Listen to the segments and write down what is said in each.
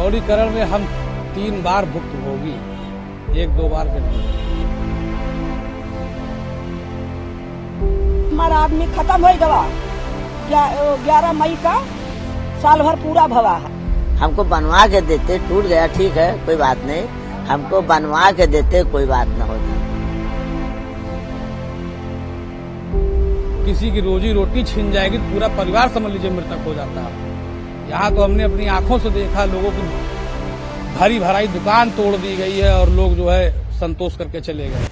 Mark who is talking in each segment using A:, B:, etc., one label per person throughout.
A: मौलिकरण में हम 3 बार भुक्तभोगी, 1-2 बार के नहीं।
B: हमारा आदमी खत्म हो गया 11 मई का, साल भर पूरा भवा है।
C: हमको बनवा के देते, टूट गया ठीक है कोई बात नहीं, हमको बनवा के देते कोई बात न होती।
A: किसी की रोजी रोटी छीन जाएगी तो पूरा परिवार समझ लीजिए मृतक हो जाता है। यहाँ तो हमने अपनी आंखों से देखा, लोगों की भरी भराई दुकान तोड़ दी गई है और लोग जो है संतोष करके चले गए।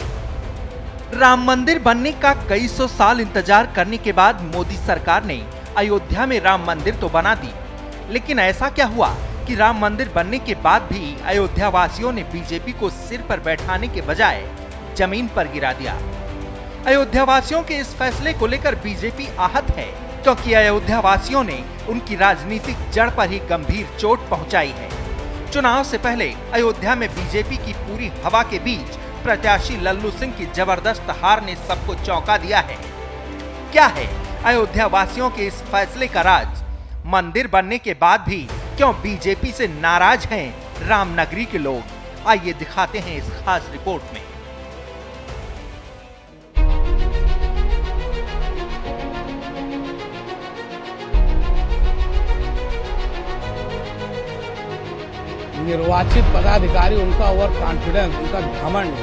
D: राम मंदिर बनने का कई सौ साल इंतजार करने के बाद मोदी सरकार ने अयोध्या में राम मंदिर तो बना दी, लेकिन ऐसा क्या हुआ कि राम मंदिर बनने के बाद भी अयोध्या वासियों ने बीजेपी को सिर पर बैठाने के बजाय जमीन पर गिरा दिया। अयोध्या वासियों के इस फैसले को लेकर बीजेपी आहत है, क्योंकि अयोध्या वासियों ने उनकी राजनीतिक जड़ पर ही गंभीर चोट पहुंचाई है। चुनाव से पहले अयोध्या में बीजेपी की पूरी हवा के बीच प्रत्याशी लल्लू सिंह की जबरदस्त हार ने सबको चौंका दिया है। क्या है अयोध्या वासियों के इस फैसले का राज? मंदिर बनने के बाद भी क्यों बीजेपी से नाराज हैं रामनगरी के लोग? आइए दिखाते हैं इस खास रिपोर्ट में।
A: निर्वाचित पदाधिकारी, उनका ओवर कॉन्फिडेंस, उनका घमंड,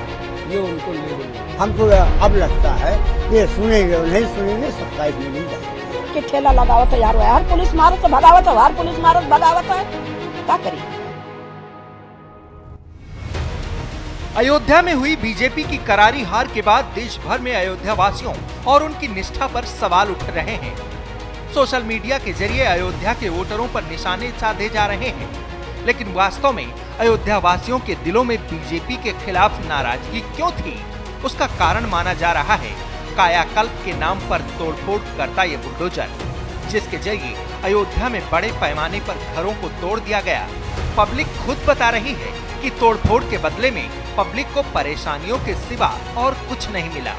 A: ये उनको ले गया।
E: हमको अब लगता है ये सुनेंगे और नहीं सुनेंगे 27 में नहीं जाएंगे।
B: कि ठेला लगावत है यार पुलिस मारत है भगावत है, हर पुलिस मारत भगावत है, क्या करिए?
D: अयोध्या में हुई बीजेपी की करारी हार के बाद देश भर में अयोध्या वासियों और उनकी निष्ठा पर सवाल उठ रहे हैं। सोशल मीडिया के जरिए अयोध्या के वोटरों पर निशाने साधे जा रहे हैं, लेकिन वास्तव में अयोध्या वासियों के दिलों में बीजेपी के खिलाफ नाराजगी क्यों थी? उसका कारण माना जा रहा है कायाकल्प के नाम पर तोड़फोड़ करता ये बुलडोजर, जिसके जरिए अयोध्या में बड़े पैमाने पर घरों को तोड़ दिया गया। पब्लिक खुद बता रही है कि तोड़फोड़ के बदले में पब्लिक को परेशानियों के सिवा और कुछ नहीं मिला।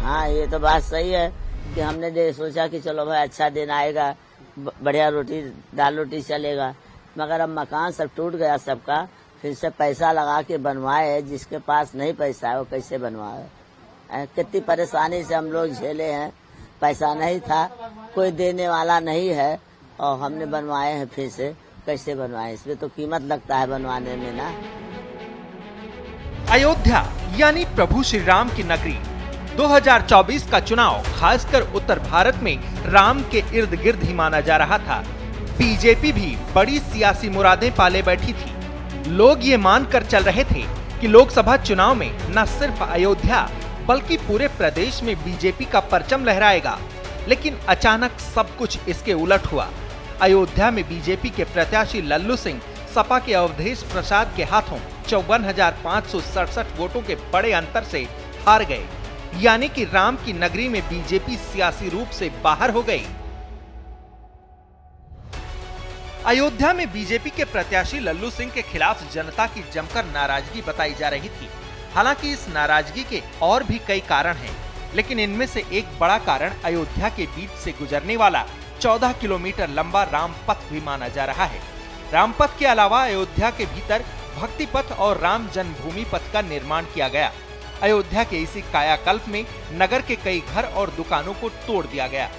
C: हाँ, ये तो बात सही है कि हमने सोचा कि चलो भाई अच्छा दिन आएगा, बढ़िया रोटी दाल रोटी चलेगा, मगर अब मकान सब टूट गया सबका, फिर से पैसा लगा के बनवाए। जिसके पास नहीं पैसा है वो कैसे बनवाए? कितनी परेशानी से हम लोग झेले हैं, पैसा नहीं था, कोई देने वाला नहीं है और हमने बनवाए हैं, फिर से कैसे बनवाए? इसमें तो कीमत लगता है बनवाने में ना।
D: अयोध्या यानी प्रभु श्री राम की नगरी। 2024 का चुनाव खासकर उत्तर भारत में राम के इर्द गिर्द ही माना जा रहा था। बीजेपी भी बड़ी सियासी मुरादें पाले बैठी थी। लोग ये मानकर चल रहे थे कि लोकसभा चुनाव में न सिर्फ अयोध्या बल्कि पूरे प्रदेश में बीजेपी का परचम लहराएगा, लेकिन अचानक सब कुछ इसके उलट हुआ। अयोध्या में बीजेपी के प्रत्याशी लल्लू सिंह सपा के अवधेश प्रसाद के हाथों 54,567 वोटों के बड़े अंतर से हार गए, यानी कि राम की नगरी में बीजेपी सियासी रूप से बाहर हो गई। अयोध्या में बीजेपी के प्रत्याशी लल्लू सिंह के खिलाफ जनता की जमकर नाराजगी बताई जा रही थी। हालांकि इस नाराजगी के और भी कई कारण हैं, लेकिन इनमें से एक बड़ा कारण अयोध्या के बीच से गुजरने वाला 14 किलोमीटर लंबा राम पथ भी माना जा रहा है। राम पथ के अलावा अयोध्या के भीतर भक्ति पथ और राम जन्मभूमि पथ का निर्माण किया गया। अयोध्या के इसी कायाकल्प में नगर के कई घर और दुकानों को तोड़ दिया गया।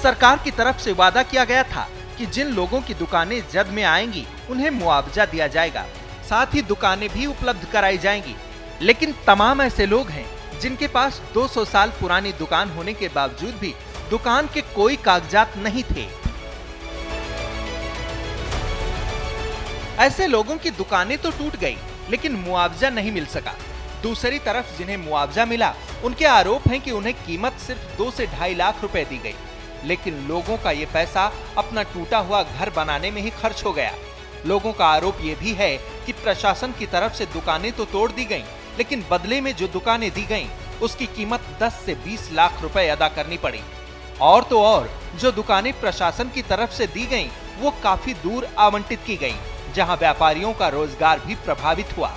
D: सरकार की तरफ से वादा किया गया था कि जिन लोगों की दुकानें जद में आएंगी उन्हें मुआवजा दिया जाएगा, साथ ही दुकानें भी उपलब्ध कराई जाएंगी। लेकिन तमाम ऐसे लोग हैं जिनके पास 200 साल पुरानी दुकान होने के बावजूद भी दुकान के कोई कागजात नहीं थे। ऐसे लोगों की दुकानें तो टूट गई, लेकिन मुआवजा नहीं मिल सका। दूसरी तरफ जिन्हें मुआवजा मिला उनके आरोप हैं कि उन्हें कीमत सिर्फ 2 से 2.5 लाख रुपए दी गई, लेकिन लोगों का ये पैसा अपना टूटा हुआ घर बनाने में ही खर्च हो गया। लोगों का आरोप ये भी है कि प्रशासन की तरफ से दुकानें तो तोड़ दी गईं, लेकिन बदले में जो दुकानें दी गईं उसकी कीमत 10 से 20 लाख रुपए अदा करनी पड़ी। और तो और जो दुकानें प्रशासन की तरफ से दी गईं वो काफी दूर आवंटित की गईं, जहां व्यापारियों का रोजगार भी प्रभावित हुआ।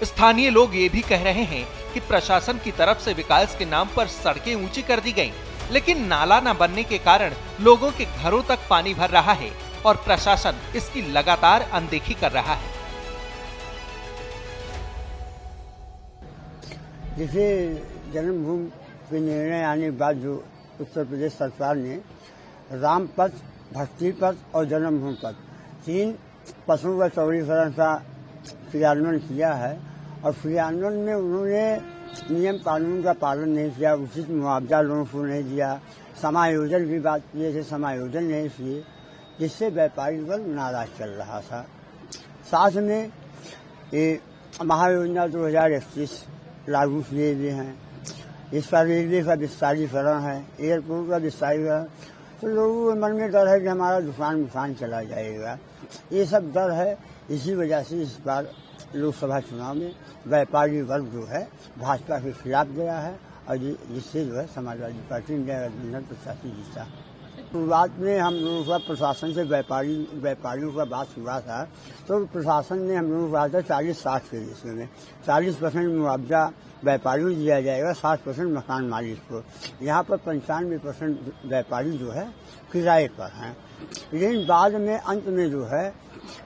D: स्थानीय लोग ये भी कह रहे हैं कि प्रशासन की तरफ से विकास के नाम पर सड़कें ऊंची कर दी गईं, लेकिन नाला न बनने के कारण लोगों के घरों तक पानी भर रहा है और प्रशासन इसकी लगातार अनदेखी कर रहा है।
E: जिसे जन्मभूमि के निर्णय आने के बाद जो उत्तर प्रदेश सरकार ने राम पथ, भक्ति पथ और जन्मभूमि पथ 3 पथों का चौड़ीकरण का क्रियान्वयन किया है और क्रियान्वयन में उन्होंने नियम कानून का पालन नहीं किया, उचित मुआवजा लोगों को नहीं दिया, समायोजन भी बात किए थे, समायोजन नहीं किए, जिससे व्यापारी वर्ग नाराज चल रहा था। साथ में ये महायोजना 2031 लागू किए हुए हैं, इसका रेलवे का विस्तारीकरण है, एयरपोर्ट का विस्तारीकरण, तो लोगों के मन में डर है कि हमारा दुकान चला जाएगा। ये सब डर है, इसी वजह से इस बार लोकसभा चुनाव में व्यापारी वर्ग जो है भाजपा के खिलाफ गया है और जिससे जो है समाजवादी पार्टी इंडिया गठबंधन प्रत्याशी जीता। शुरुआत में हम लोगों का प्रशासन से व्यापारियों का बात हुआ था, तो प्रशासन ने हम लोगों को कहा था 40-60 के रेशियो में 40% मुआवजा व्यापारियों को दिया जाएगा, 60% मकान मालिक को। यहाँ पर 95% व्यापारी जो है किराए पर हैं। लेकिन बाद में अंत में जो है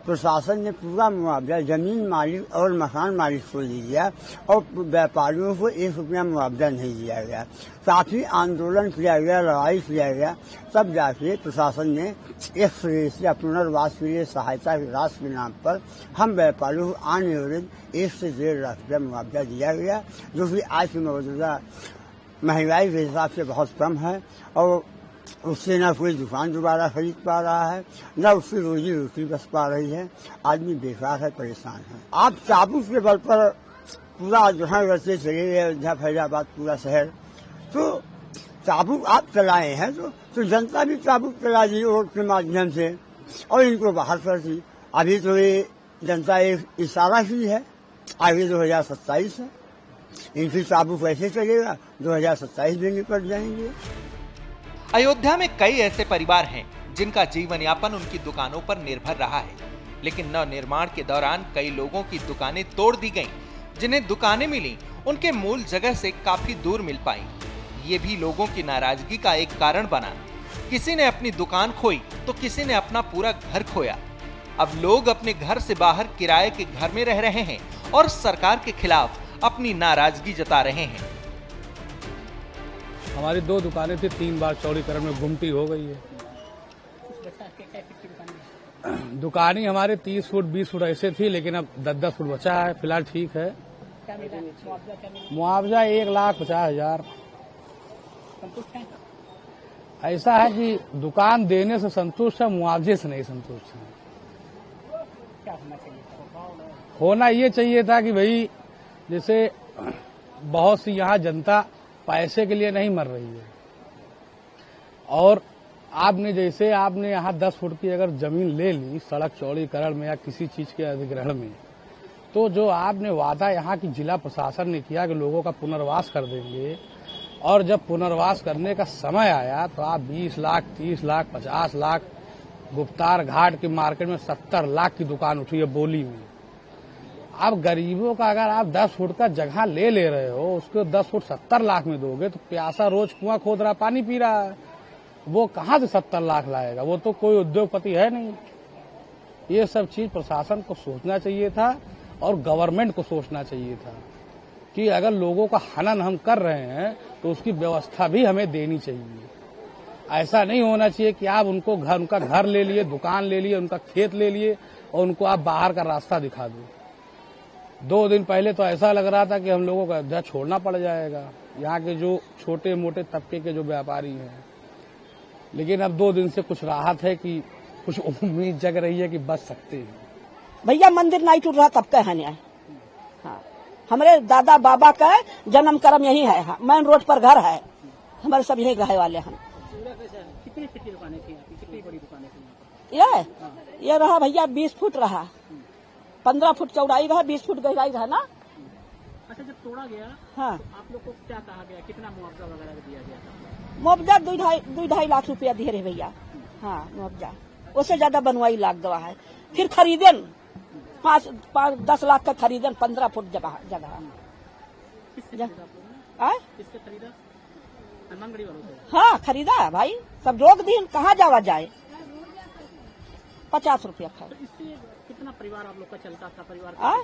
E: प्रशासन ने पूरा मुआवजा जमीन मालिक और मकान मालिक को दिया और व्यापारियों को 1 रुपया मुआवजा नहीं दिया गया। काफी आंदोलन किया गया, लड़ाई किया गया, तब जाके प्रशासन ने एक फ्रेश या पुनर्वास के लिए सहायता की राशि के नाम पर हम व्यापारियों को आन एवरेज 1 से 1.5 लाख रुपया मुआवजा दिया गया, जो कि आज की मौजूदा महंगाई के हिसाब से बहुत कम है और उससे न कोई दुकान दोबारा खरीद पा रहा है, न उसकी रोजी रोटी बच पा रही है। आदमी बेकार है, परेशान है। आप चाबुक के बल पर पूरा ग्रहण करते चले गए, अयोध्या फैजाबाद पूरा शहर, तो चाबुक आप चलाए हैं तो जनता भी चाबुक चला दी वोट के माध्यम से और इनको बाहर कर दी। अभी तो ये जनता एक इशारा ही है, आगे 2027 है, इनकी चाबुक ऐसे चलेगा, 2027 में निपट जाएंगे।
D: अयोध्या में कई ऐसे परिवार हैं जिनका जीवन यापन उनकी दुकानों पर निर्भर रहा है, लेकिन नव निर्माण के दौरान कई लोगों की दुकानें तोड़ दी गईं। जिन्हें दुकानें मिली उनके मूल जगह से काफी दूर मिल पाई। ये भी लोगों की नाराजगी का एक कारण बना। किसी ने अपनी दुकान खोई तो किसी ने अपना पूरा घर खोया। अब लोग अपने घर से बाहर किराए के घर में रह रहे हैं और सरकार के खिलाफ अपनी नाराजगी जता रहे हैं।
A: हमारी 2 दुकानें थी, 3 बार चौड़ीकरण में गुमटी हो गई है। दुकानें हमारे 30 फुट 20 फुट ऐसे थी, लेकिन अब 10-10 फुट बचा है, फिलहाल ठीक है। मुआवजा 1,50,000। ऐसा है कि दुकान देने से संतुष्ट है, मुआवजे से नहीं संतुष्ट है। होना ये चाहिए था कि भाई जैसे बहुत सी यहाँ जनता पैसे के लिए नहीं मर रही है, और आपने यहाँ 10 फुट की अगर जमीन ले ली सड़क चौड़ीकरण में या किसी चीज के अधिग्रहण में, तो जो आपने वादा यहाँ की जिला प्रशासन ने किया कि लोगों का पुनर्वास कर देंगे, और जब पुनर्वास करने का समय आया तो आप 20 लाख, 30 लाख, 50 लाख, गुप्तार घाट की मार्केट में 70 लाख की दुकान उठी है बोली में। अब गरीबों का अगर आप 10 फुट का जगह ले रहे हो, उसको 10 फुट 70 लाख में दोगे, तो प्यासा रोज कुआं खोद रहा पानी पी रहा है, वो कहां से 70 लाख लाएगा? वो तो कोई उद्योगपति है नहीं। ये सब चीज प्रशासन को सोचना चाहिए था और गवर्नमेंट को सोचना चाहिए था कि अगर लोगों का हनन हम कर रहे हैं तो उसकी व्यवस्था भी हमें देनी चाहिए। ऐसा नहीं होना चाहिए कि आप उनका घर ले लिए, दुकान ले लिए, उनका खेत ले लिए और उनको आप बाहर का रास्ता दिखा दो। 2 दिन पहले तो ऐसा लग रहा था कि हम लोगों को अयोध्या छोड़ना पड़ जाएगा, यहाँ के जो छोटे मोटे तबके के जो व्यापारी हैं। लेकिन अब 2 दिन से कुछ राहत है कि कुछ उम्मीद जग रही है कि बच सकते हैं।
B: भैया मंदिर नहीं टूट रहा तब का है न्याय। हाँ, हमारे दादा बाबा का जन्म कर्म यही है। हाँ, मेन रोड पर घर है, हमारे सब यही रहे वाले हैं।
F: कितनी दुकानें थी, कितनी बड़ी दुकानें थी?
B: ये रहा भैया 20 फुट रहा, 15 फुट चौड़ाई रहा, 20 फुट गहराई रहा ना।
F: अच्छा, जब तोड़ा गया
B: हाँ,
F: तो आप लोग को क्या कहा गया, कितना मुआवजा वगैरह दिया गया?
B: मुआवजा 2-2.5 लाख रुपया दिए रहे भैया। हाँ, मुआवजा उससे ज्यादा बनवाई लाख दवा है। फिर खरीदन 5-10 लाख का खरीदन 15 फुट जगह।
F: किससे खरीदा? हनुमानगढ़ी वालों से?
B: हाँ खरीदा है भाई, सब रोक दी, कहाँ जावा जाए। 50 रुपया खा।
F: तो इससे कितना परिवार आप लोग का चलता था? परिवार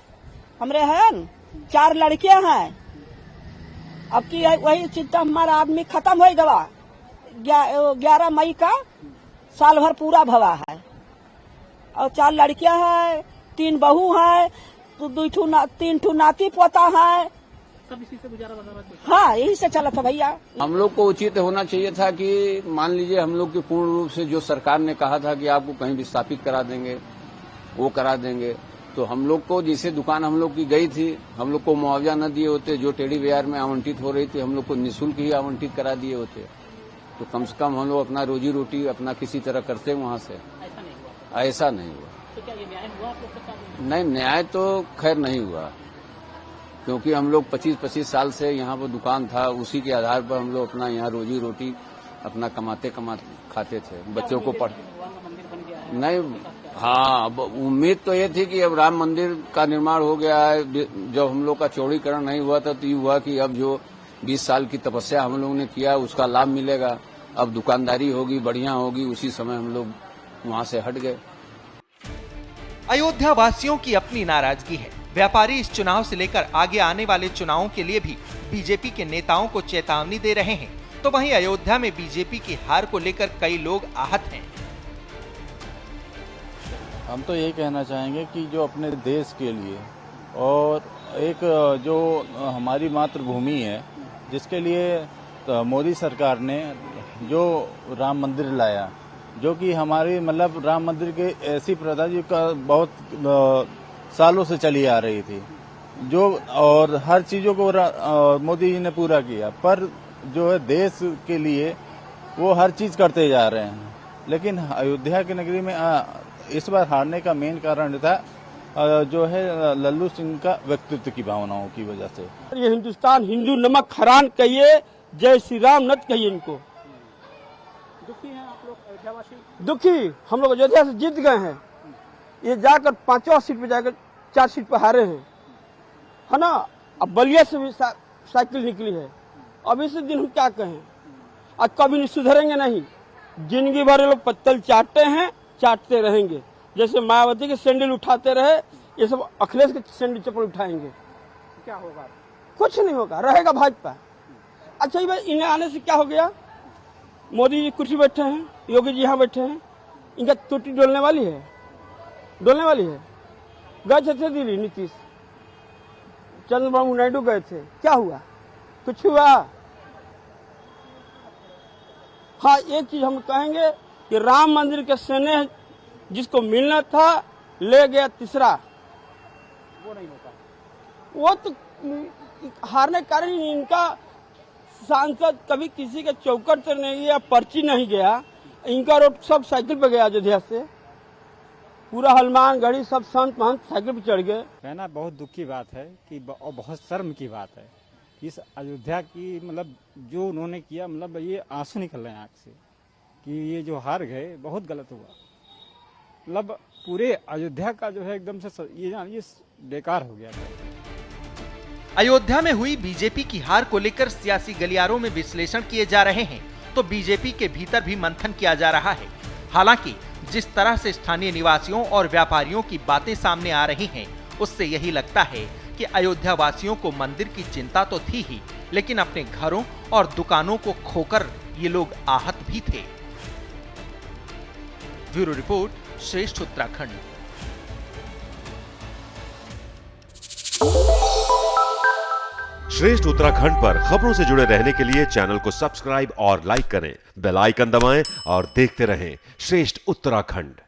B: हमरे हैं 4 लड़कियां हैं। अब की वही चिंता, हमारा आदमी खत्म हो गवा। 11 मई का साल भर पूरा भवा है और 4 लड़कियां हैं, 3 बहू हैं, तो 3 ठू नाती पोता है।
F: सब इसी से गुजारा वगैरह?
B: हाँ यही से चला था भैया।
G: हम लोग को उचित होना चाहिए था कि मान लीजिए हम लोग की पूर्ण रूप से जो सरकार ने कहा था कि आपको कहीं विस्थापित करा देंगे, वो करा देंगे, तो हम लोग को जैसे दुकान हम लोग की गई थी, हम लोग को मुआवजा न दिए होते, जो टेढ़ी बाजार में आवंटित हो रही थी हम लोग को निःशुल्क ही आवंटित करा दिए होते, तो कम से कम हम लोग अपना रोजी रोटी अपना किसी तरह करते वहाँ से।
F: ऐसा नहीं हुआ?
G: ऐसा नहीं हुआ।
F: तो क्या ये न्याय हुआ आप लोग के साथ?
G: नहीं, न्याय तो खैर नहीं हुआ, क्योंकि हम लोग 25-25 साल से यहाँ पर दुकान था, उसी के आधार पर हम लोग अपना यहाँ रोजी रोटी अपना कमाते खाते थे, बच्चों को पढ़
F: मंदिर बन गया है?
G: नहीं, हाँ, अब उम्मीद तो ये थी कि अब राम मंदिर का निर्माण हो गया है। जब हम लोग का चौड़ीकरण नहीं हुआ था तो ये हुआ कि अब जो 20 साल की तपस्या हम लोगों ने किया उसका लाभ मिलेगा, अब दुकानदारी होगी, बढ़िया होगी। उसी समय हम लोग वहाँ से हट गए।
D: अयोध्या वासियों की अपनी नाराजगी है। व्यापारी इस चुनाव से लेकर आगे आने वाले चुनावों के लिए भी बीजेपी के नेताओं को चेतावनी दे रहे हैं, तो वहीं अयोध्या में बीजेपी की हार को लेकर कई लोग आहत हैं।
H: हम तो यही कहना चाहेंगे कि जो अपने देश के लिए और एक जो हमारी मातृभूमि है, जिसके लिए मोदी सरकार ने जो राम मंदिर लाया, जो कि हमारी मतलब राम मंदिर के ऐसी प्रथा जी का बहुत सालों से चली आ रही थी, जो और हर चीजों को मोदी जी ने पूरा किया, पर जो है देश के लिए वो हर चीज करते जा रहे हैं। लेकिन अयोध्या की नगरी में इस बार हारने का मेन कारण था जो है लल्लू सिंह का व्यक्तित्व की भावनाओं की वजह से।
I: ये हिंदुस्तान हिंदू नमक हरान कहिए, जय श्री राम नत कहिए इनको।
F: दुखी हैं आप लोग अयोध्यावासी?
I: दुखी, हम लोग अयोध्या से जीत गए हैं, ये जाकर 5वां सीट पे जाकर 4 सीट पे हारे हैं, है ना। अब बलिया से भी साइकिल निकली है। अब इसी दिन हम क्या कहें, आज कभी नहीं सुधरेंगे नहीं, जिंदगी भर लोग पत्तल चाटते हैं, चाटते रहेंगे। जैसे मायावती के सैंडल उठाते रहे, ये सब अखिलेश के सैंडल चप्पल उठाएंगे।
F: क्या होगा?
I: कुछ नहीं होगा, रहेगा भाजपा। अच्छा भाई, इन्हें आने से क्या हो गया? मोदी जी कुर्सी बैठे हैं, योगी जी यहाँ बैठे हैं, इनका टोटी डोलने वाली है, डोलने वाली है। गए थे दिल्ली नीतीश, चंद्रबाबू नायडू गए थे, क्या हुआ? कुछ हुआ? हाँ, एक चीज हम कहेंगे कि राम मंदिर के स्नेह जिसको मिलना था ले गया तीसरा,
F: वो नहीं होता।
I: वो तो हारने कारण ही इनका सांसद कभी किसी के चौकट से नहीं गया, पर्ची नहीं गया, इनका रोड सब साइकिल पे गया। अयोध्या से पूरा हनुमानगढ़ी सब संत महंत साइकिल पे चढ़ गए।
J: कहना बहुत दुख की बात है कि और बहुत शर्म की बात है, इस अयोध्या की मतलब जो उन्होंने किया, मतलब ये आंसू निकल रहे हैं आंख से कि ये जो हार गए बहुत गलत हुआ। मतलब पूरे अयोध्या का जो है एकदम से ये बेकार हो गया था।
D: अयोध्या में हुई बीजेपी की हार को लेकर सियासी गलियारों में विश्लेषण किए जा रहे हैं, तो बीजेपी के भीतर भी मंथन किया जा रहा है। हालांकि जिस तरह से स्थानीय निवासियों और व्यापारियों की बातें सामने आ रही हैं, उससे यही लगता है कि अयोध्या वासियों को मंदिर की चिंता तो थी ही, लेकिन अपने घरों और दुकानों को खोकर ये लोग आहत भी थे। ब्यूरो रिपोर्ट, श्रेष्ठ उत्तराखंड।
K: श्रेष्ठ उत्तराखंड पर खबरों से जुड़े रहने के लिए चैनल को सब्सक्राइब और लाइक करें, बेल आइकन दबाएं और देखते रहें श्रेष्ठ उत्तराखंड।